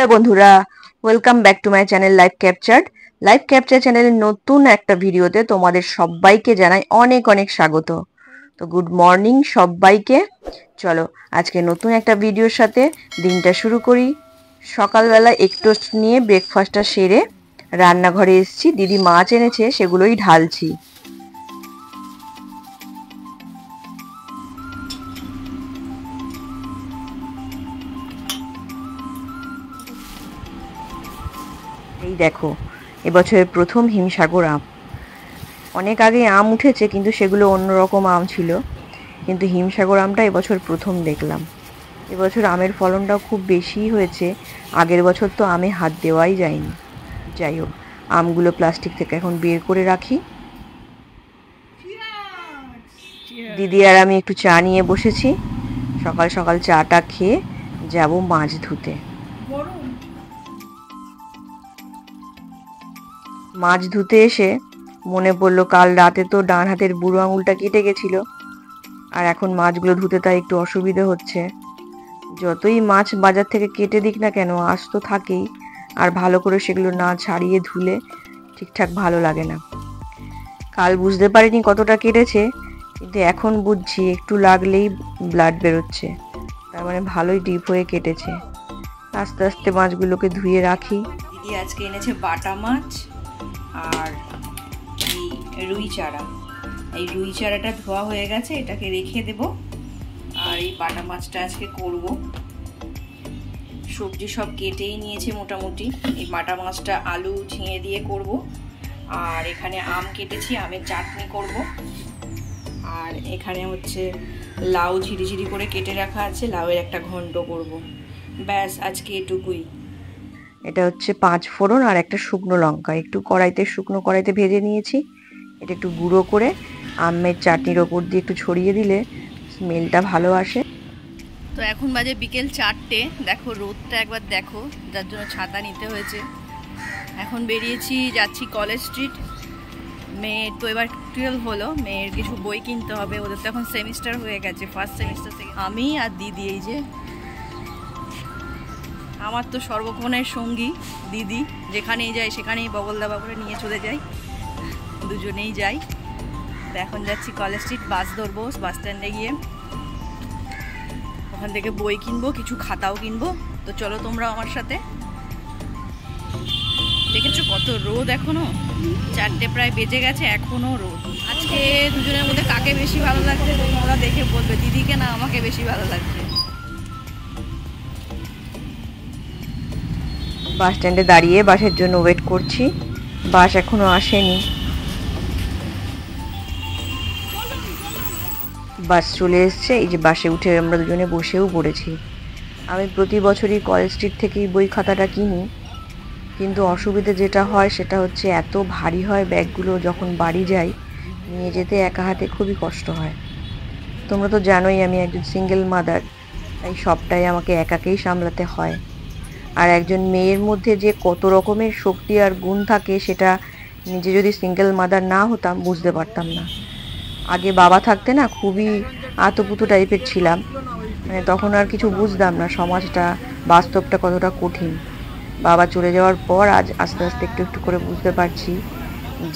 Hello বন্ধুরা, welcome back to my channel live capture চ্যানেলের নতুন একটা ভিডিওতে তোমাদের সবাইকে জানাই অনেক অনেক স্বাগত। তো গুড মর্নিং সবাইকে। চলো আজকে নতুন একটা ভিডিওর সাথে দিনটা শুরু করি। সকালবেলা এক টোস্ট নিয়ে ব্রেকফাস্টটা সেরে রান্নাঘরে এসেছি, দিদি মাছ এনেছে সেগুলোই ঢালছি। এই দেখো, এবছরের প্রথম হিমসাগর আম। অনেক আগে আম উঠেছে কিন্তু সেগুলো অন্যরকম আম ছিল, কিন্তু হিমসাগর আমটা এবছর প্রথম দেখলাম। এবছর আমের ফলনটাও খুব বেশিই হয়েছে, আগের বছর তো আমে হাত দেওয়াই যায়নি। যাই হোক, আমগুলো প্লাস্টিক থেকে এখন বের করে রাখি। দিদি আর আমি একটু চা নিয়ে বসেছি। সকাল সকাল চাটা খেয়ে যাব মাছ ধুতে। মাছ ধুতে এসে মনে পড়লো কাল রাতে তো ডান হাতের বুড়ো আঙুলটা কেটে গেছিল, আর এখন মাছগুলো ধুতে তাই একটু অসুবিধা হচ্ছে। যতই মাছ বাজার থেকে কেটে দিক না কেন, আঁশ তো থাকেই, আর ভালো করে সেগুলো না ছাড়িয়ে ধুলে ঠিকঠাক ভালো লাগে না। কাল বুঝতে পারিনি কতটা কেটেছে, কিন্তু এখন বুঝছি একটু লাগলেই ব্লাড বেরোচ্ছে, তার মানে ভালোই ডিপ হয়ে কেটেছে। আস্তে আস্তে মাছগুলোকে ধুয়ে রাখি। দিদি আজকে এনেছে বাটা মাছ আর এই রুই চারা। এই রুই চারাটা ধোয়া হয়ে গেছে, এটাকে রেখে দেব। আর এই বাটা মাছটা আজকে করব। সবজি সব কেটেই নিয়েছে মোটামুটি। এই বাটা মাছটা আলু ঝিঙে দিয়ে করব। আর এখানে আম কেটেছি, আমের চাটনি করব। আর এখানে হচ্ছে লাউ ঝিরিঝিরি করে কেটে রাখা আছে, লাউয়ের একটা ঘন্ট করব। ব্যাস আজকে এটুকুই। এটা হচ্ছে 5 ফোড়ন আর একটা শুকনো লঙ্কা একটু শুকনো কড়াইতে ভেজে নিয়েছি। এটা একটু গুঁড়ো করে আমের চাটনির ওপর দিয়ে একটু ছড়িয়ে দিলে স্মেলটা ভালো আসে। তো এখন বাজে বিকেল 4টে। দেখো রোদটা একবার দেখো, যার জন্য ছাতা নিতে হয়েছে। এখন বেরিয়েছি, যাচ্ছি কলেজ স্ট্রিট। মেয়ের তো এবার 12 হলো, মেয়ের কিছু বই কিনতে হবে। ওদের তো এখন সেমিস্টার হয়ে গেছে, ফার্স্ট সেমিস্টার থেকে। আমি আর দিদি, এই যে আমার তো সর্বক্ষণের সঙ্গী দিদি, যেখানেই যাই সেখানেই বগল দাবা করে নিয়ে চলে যাই, দুজনেই যাই। তো এখন যাচ্ছি কলেজ স্ট্রিট, বাস ধরবো, বাস স্ট্যান্ডে গিয়ে ওখান থেকে বই কিনবো, কিছু খাতাও কিনবো। তো চলো তোমরা আমার সাথে। দেখেছো কত রোদ, এখনো 4টে প্রায় বেজে গেছে, এখনো রোদ। আজকে দুজনের মধ্যে কাকে বেশি ভালো লাগছে তোমরা দেখে বলবে, দিদিকে না আমাকে বেশি ভালো লাগছে। বাস স্ট্যান্ডে দাঁড়িয়ে বাসের জন্য ওয়েট করছি, বাস এখনো আসেনি। বাস চলে এসছে, এই যে বাসে উঠে আমরা দুজনে বসেও পড়েছি। আমি প্রতি বছরই কলেজ স্ট্রিট থেকেই বই খাতাটা কিনি, কিন্তু অসুবিধা যেটা হয় সেটা হচ্ছে এত ভারী হয় ব্যাগগুলো, যখন বাড়ি যাই নিয়ে যেতে একা হাতে খুবই কষ্ট হয়। তোমরা তো জানোই আমি একজন সিঙ্গেল মাদার, তাই সবটাই আমাকে একাকেই সামলাতে হয়। আর একজন মেয়ের মধ্যে যে কত রকমের শক্তি আর গুণ থাকে সেটা নিজে যদি সিঙ্গেল মাদার না হতাম বুঝতে পারতাম না। আগে বাবা থাকতে না খুবই আতপুতু টাইপের ছিলাম, মানে তখন আর কিছু বুঝতাম না সমাজটা, বাস্তবটা কতটা কঠিন। বাবা চলে যাওয়ার পর আজ আস্তে আস্তে একটু একটু করে বুঝতে পারছি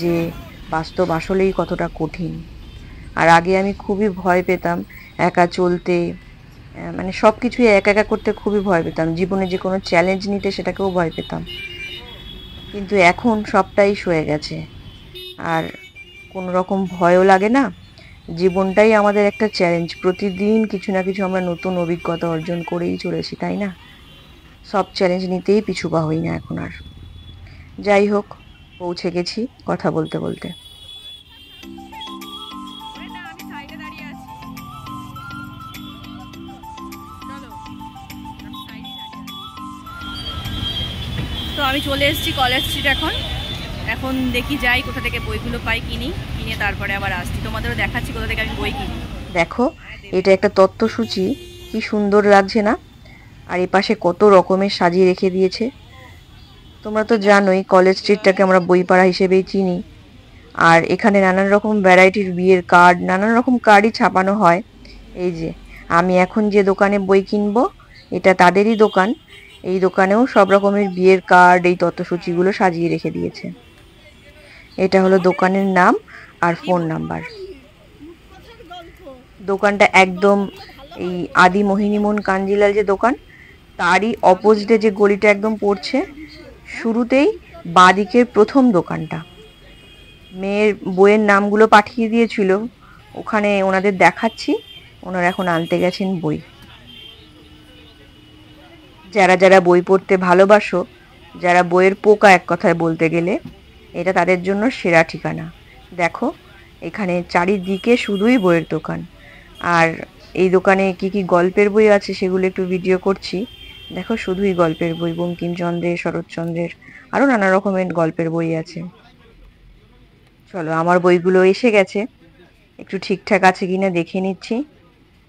যে বাস্তব আসলেই কতটা কঠিন। আর আগে আমি খুবই ভয় পেতাম একা চলতে, মানে সব কিছুই একা একা করতে খুবই ভয় পেতাম। জীবনে যে কোনো চ্যালেঞ্জ নিতে সেটাকেও ভয় পেতাম, কিন্তু এখন সবটাই সয়ে গেছে, আর কোনো রকম ভয়ও লাগে না। জীবনটাই আমাদের একটা চ্যালেঞ্জ, প্রতিদিন কিছু না কিছু আমরা নতুন অভিজ্ঞতা অর্জন করেই চলেছি, তাই না? সব চ্যালেঞ্জ নিতেই পিছু পা হই না এখন আর। যাই হোক, পৌঁছে গেছি কথা বলতে বলতে। তো আমি চলে এসেছি কলেজ স্ট্রিট। এখন দেখি যাই কোথা থেকে বইগুলো পাই, কিনে তারপরে আবার আসছি, তোমাদেরও দেখাচ্ছি কোথা থেকে আমি বই কিনি। দেখো এটা একটা তত্ত্বসূচি, কি সুন্দর লাগছে না? আর এই পাশে কত রকমের সাজিয়ে রেখে দিয়েছে। তোমরা তো জানোই কলেজ স্ট্রিটটাকে আমরা বইপাড়া হিসেবেই চিনি, আর এখানে নানান রকম ভ্যারাইটির বিয়ের কার্ড, নানান রকম কার্ডই ছাপানো হয়। এই যে আমি এখন যে দোকানে বই কিনবো এটা তাদেরই দোকান। এই দোকানেও সব রকমের বিয়ের কার্ড, এই তথ্যসূচিগুলো সাজিয়ে রেখে দিয়েছে। এটা হলো দোকানের নাম আর ফোন নাম্বার। দোকানটা একদম এই আদি মোহিনীমোহন কাঞ্জিলাল যে দোকান, তারই অপোজিটে যে গলিটা একদম পড়ছে, শুরুতেই বাঁদিকের প্রথম দোকানটা। মেয়ের বইয়ের নামগুলো পাঠিয়ে দিয়েছিল, ওখানে ওনাদের দেখাচ্ছি, ওনারা এখন আনতে গেছেন বই। যারা যারা বই পড়তে ভালোবাসো, যারা বইয়ের পোকা এক কথায় বলতে গেলে, এটা তাদের জন্য সেরা ঠিকানা। দেখো এখানে চারিদিকে শুধুই বইয়ের দোকান। আর এই দোকানে কি কি গল্পের বই আছে সেগুলো একটু ভিডিও করছি। দেখো শুধুই গল্পের বই, বঙ্কিমচন্দ্রের, শরৎচন্দ্রের, আরও নানা রকমের গল্পের বই আছে। চলো আমার বইগুলো এসে গেছে, একটু ঠিকঠাক আছে কিনা দেখে নিচ্ছি।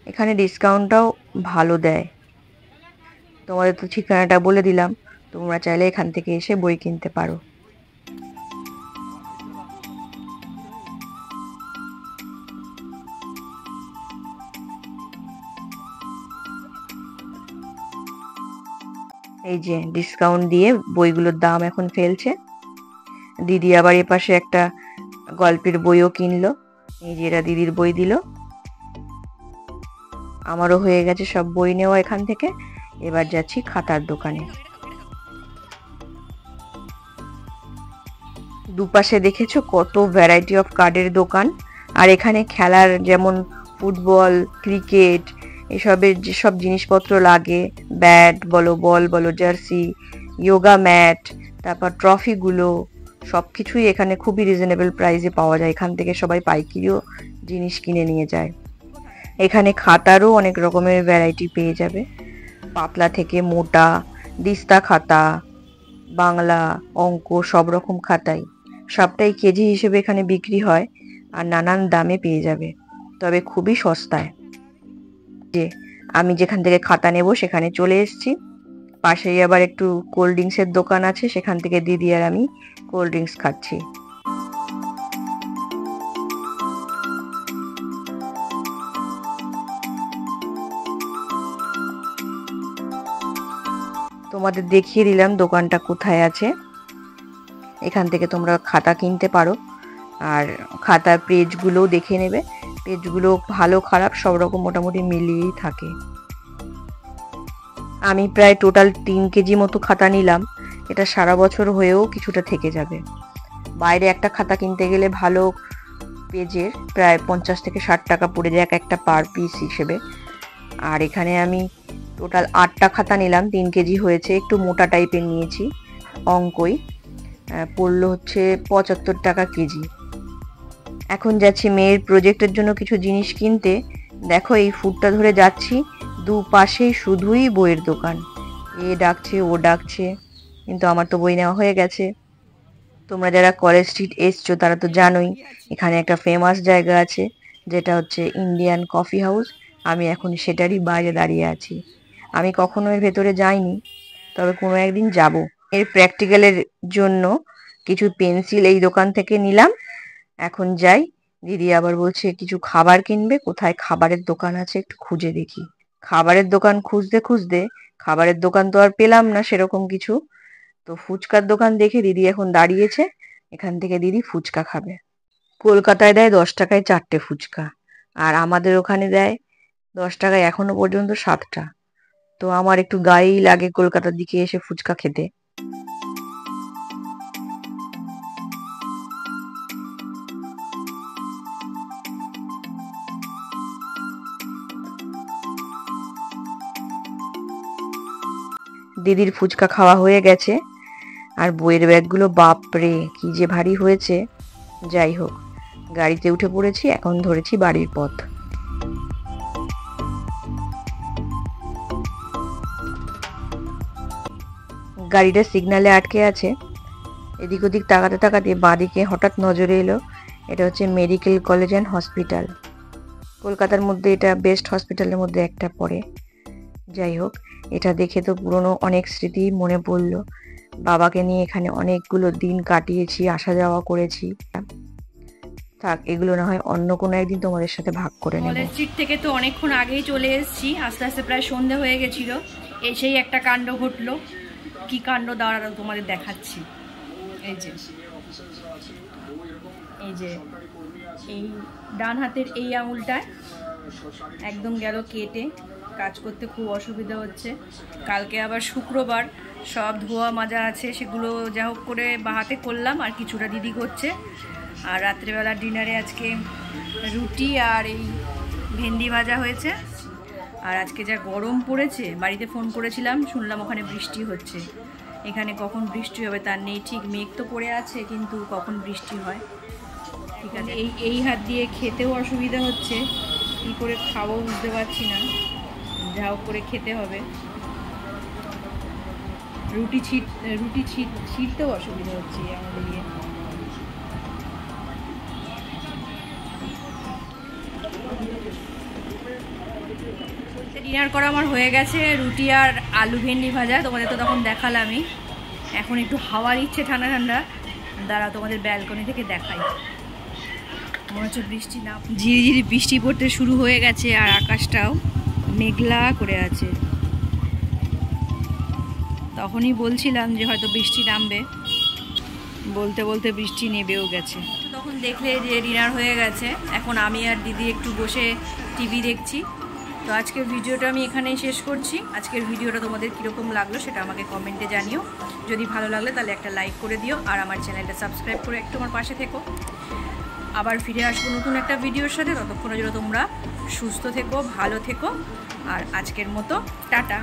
এখানে ডিসকাউন্টটাও ভালো দেয়। তোমাদের তো ঠিকানাটা বলে দিলাম, তোমরা চাইলে এখান থেকে এসে বই কিনতে পারো। এই যে ডিসকাউন্ট দিয়ে বইগুলোর দাম এখন ফেলছে। দিদি আবার এপাশে একটা গল্পের বইও কিনলো। এই যে এরা দিদির বই দিল। আমারও হয়ে গেছে সব বই নেওয়া এখান থেকে। এবার যাচ্ছি খাতার দোকানে। দুপাশে দেখেছো কত ভ্যারাইটি অফ কার্ডের দোকান। আর এখানে খেলার যেমন ফুটবল, ক্রিকেট, এসবের যেসব জিনিসপত্র লাগে, ব্যাট বলো, বল বলো, জার্সি, যোগা ম্যাট, তারপর ট্রফিগুলো, সব কিছুই এখানে খুবই রিজনেবল প্রাইসে পাওয়া যায়। এখান থেকে সবাই পাইকারিও জিনিস কিনে নিয়ে যায়। এখানে খাতারও অনেক রকমের ভ্যারাইটি পেয়ে যাবে, পাতলা থেকে মোটা, দিস্তা খাতা, বাংলা, অঙ্ক, সব রকম খাতাই। সবটাই কেজি হিসেবে এখানে বিক্রি হয় আর নানান দামে পেয়ে যাবে, তবে খুবই সস্তায়। যে আমি যেখান থেকে খাতা নেব সেখানে চলে এসেছি। পাশেই আবার একটু কোল্ড ড্রিঙ্কসের দোকান আছে, সেখান থেকে দিদি আর আমি কোল্ড ড্রিঙ্কস খাচ্ছি। তোমাদের দেখিয়ে দিলাম দোকানটা কোথায় আছে। এখান থেকে তোমরা খাতা কিনতে পারো, আর খাতার পেজগুলোও দেখে নেবে। পেজগুলো ভালো খারাপ সব রকম মোটামুটি মিলিয়েই থাকে। আমি প্রায় টোটাল 3 কেজি মতো খাতা নিলাম। এটা সারা বছর হয়েও কিছুটা থেকে যাবে। বাইরে একটা খাতা কিনতে গেলে ভালো পেজের প্রায় 50 থেকে 60 টাকা পড়ে যায় এক একটা পার পিস হিসেবে। আর এখানে আমি টোটাল 8টা খাতা নিলাম, 3 কেজি হয়েছে। একটু মোটা টাইপের নিয়েছি, অঙ্কই পড়লো হচ্ছে 75 টাকা কেজি। এখন যাচ্ছি মেয়ের প্রজেক্টের জন্য কিছু জিনিস কিনতে। দেখো এই ফুটটা ধরে যাচ্ছি, দুপাশেই শুধুই বইয়ের দোকান। এ ডাকছে ও ডাকছে, কিন্তু আমার তো বই নেওয়া হয়ে গেছে। তোমরা যারা কলেজ স্ট্রিট এসছো তারা তো জানোই এখানে একটা ফেমাস জায়গা আছে, যেটা হচ্ছে ইন্ডিয়ান কফি হাউস। আমি এখন সেটারই বাইরে দাঁড়িয়ে আছি। আমি কখনো এর ভেতরে যাইনি, তবে কোনো একদিন যাব। এর প্র্যাকটিক্যালের জন্য কিছু পেন্সিল এই দোকান থেকে নিলাম। এখন যাই। দিদি আবার বলছে কিছু খাবার কিনবে, কোথায় খাবারের দোকান আছে একটু খুঁজে দেখি। খাবারের দোকান খুঁজতে খুঁজতে খাবারের দোকান তো আর পেলাম না সেরকম কিছু। তো ফুচকার দোকান দেখে দিদি এখন দাঁড়িয়েছে, এখান থেকে দিদি ফুচকা খাবে। কলকাতায় দেয় 10 টাকায় 4টে ফুচকা, আর আমাদের ওখানে দেয় 10 টাকায় এখনো পর্যন্ত 7টা। তো আমার একটু গায়েই লাগে কলকাতার দিকে এসে ফুচকা খেতে। দিদির ফুচকা খাওয়া হয়ে গেছে, আর বইয়ের ব্যাগগুলো বাপরে কি যে ভারী হয়েছে। যাই হোক, গাড়িতে উঠে পড়েছি, এখন ধরেছি বাড়ির পথ। গাড়িটা সিগন্যালে আটকে আছে। এদিক ওদিক তাকাতে তাকাতে বাঁদিকে হঠাৎ নজরে এলো এটা হচ্ছে মেডিকেল কলেজ অ্যান্ড হসপিটাল। কলকাতার মধ্যে এটা বেস্ট হসপিটালের মধ্যে একটা পড়ে। যাই হোক, এটা দেখে তো পুরনো অনেক স্মৃতি মনে পড়লো। বাবাকে নিয়ে এখানে অনেকগুলো দিন কাটিয়েছি, আসা যাওয়া করেছি। থাক, এগুলো না হয় অন্য কোনো একদিন তোমাদের সাথে ভাগ করে নেব। কলেজ স্ট্রিট থেকে তো অনেকক্ষণ আগেই চলে এসেছি, আস্তে আস্তে প্রায় সন্ধে হয়ে গেছিল। সেই একটা কাণ্ড ঘটলো। কি কাণ্ড দাঁড়ানো তোমাদের দেখাচ্ছি। এই যে এই ডান হাতের এই আঙুলটায় একদম গেল কেটে, কাজ করতে খুব অসুবিধা হচ্ছে। কালকে আবার শুক্রবার, সব ধোয়া মাজা আছে, সেগুলো যা হোক করে বাহাতে করলাম, আর কিছুটা দিদি করছে। আর রাত্রেবেলা ডিনারে আজকে রুটি আর এই ভেন্ডি ভাজা হয়েছে। আর আজকে যা গরম পড়েছে, বাড়িতে ফোন করেছিলাম, শুনলাম ওখানে বৃষ্টি হচ্ছে। এখানে কখন বৃষ্টি হবে তার নেই ঠিক, মেঘ তো পড়ে আছে কিন্তু কখন বৃষ্টি হয় ঠিক আছে। এই হাত দিয়ে খেতেও অসুবিধা হচ্ছে, কী করে খাবো বুঝতে পারছি না, যা হোক করে খেতে হবে। রুটি ছিঁড়তেও অসুবিধা হচ্ছে আমাদের দিয়ে। ডিনার করা আমার হয়ে গেছে, রুটি আর আলু ভেন্ডি ভাজা, তোমাদের তো তখন দেখালামই। এখন একটু হাওয়ার ইচ্ছে ঠান্ডা ঠান্ডা, দাঁড়া তোমাদের ব্যালকনি থেকে দেখাই। মনে হচ্ছে বৃষ্টি না, ঝিরিঝিরি বৃষ্টি পড়তে শুরু হয়ে গেছে, আর আকাশটাও মেঘলা করে আছে। তখনই বলছিলাম যে হয়তো বৃষ্টি নামবে, বলতে বলতে বৃষ্টি নেবেও গেছে। তখন দেখলে যে ডিনার হয়ে গেছে, এখন আমি আর দিদি একটু বসে টিভি দেখছি। তো আজকের ভিডিওটা আমি এখানেই শেষ করছি। আজকের ভিডিওটা তোমাদের কীরকম লাগলো সেটা আমাকে কমেন্টে জানিও। যদি ভালো লাগলে তাহলে একটা লাইক করে দিও, আর আমার চ্যানেলটা সাবস্ক্রাইব করে একটু আমার পাশে থেকো। আবার ফিরে আসবো নতুন একটা ভিডিওর সাথে, ততক্ষণের জন্য তোমরা সুস্থ থেকো, ভালো থেকো। আর আজকের মতো টাটা।